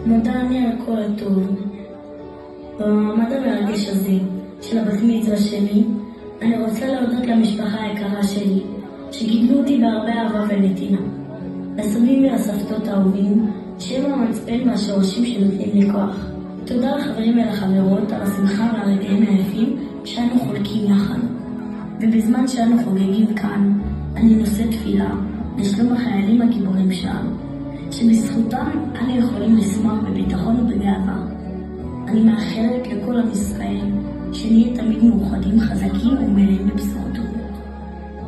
מודה אני על כל הטוב. במעמד המרגש הזה של הבת מצווה שלי, אני רוצה להודות למשפחה היקרה שלי, שגידלו אותי בהרבה אהבה ונתינה. לסבים ולסבתות האהובים, שהם המצפן והשורשים שנותנים לי כוח. תודה לחברים ולחברות על השמחה ועל הרגעים היפים שאנו חולקים יחד. ובזמן שאנו חוגגים כאן, אני נושא תפילה לשלום החיילים הגיבורים שלנו, שבזכותם אנו יכולים לשמוח בביטחון ובגאווה. אני מאחלת לכל עם ישראל שנהיה תמיד מאוחדים, חזקים ומלאים בבשורות טובות.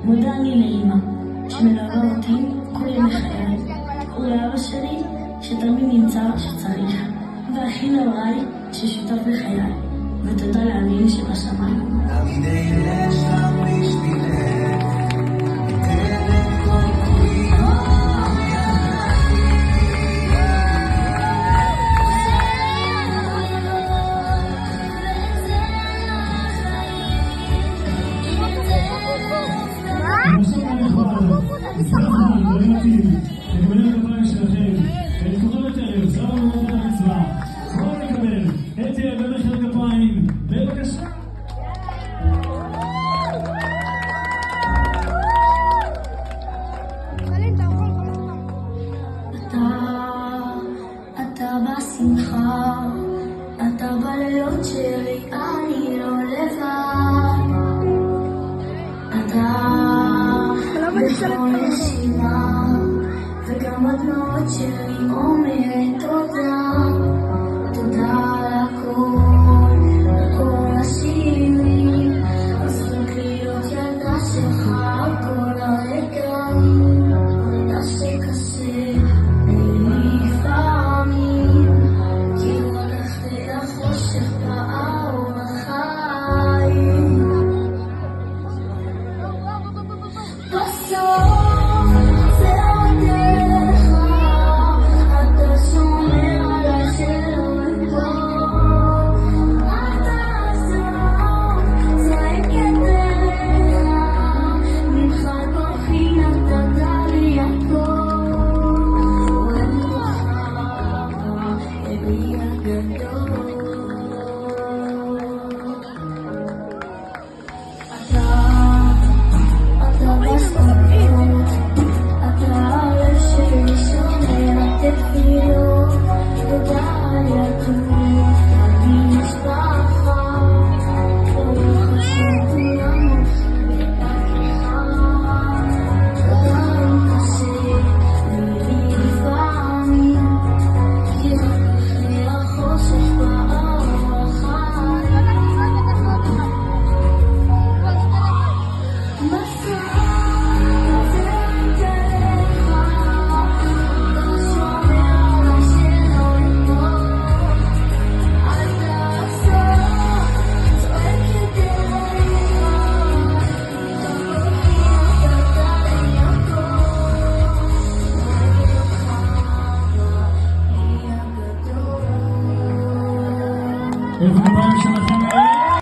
מודה אני לאמא שמלווה אותי כל ימי חיי, ולאבא שלי שתמיד נמצא שצריך, ואחי להוריי ששותף לחיי, ותודה לאבינו שבשמיים. אתה בשמחה, אתה בלילות שלי, אני לא לבד. אתה בכל נשימה, וגם הדמעות שלי אומרת תודה. תודה על הכל, על כל השירים, הזכות להיות ילדה שלך על כל הרגעים. יודע שקשה לי לפעמים, כי הולכת לחושך באור החיים. בסוף זה הדרך, אתה שומר עליי שלא אפול. אתה עזוב, זועק ידיך, ממך כוחי נתת לי הכל. אני בחרה, אלי הגדול. אתה בסוף, אתה הלב שלי שומר התפילות. תודה על ילדות, אני משפחה, ברוך השם כולנו ביחד. תודה אם קשה לי לפעמים, כי רק אחרי החושך באור החיים. Everybody,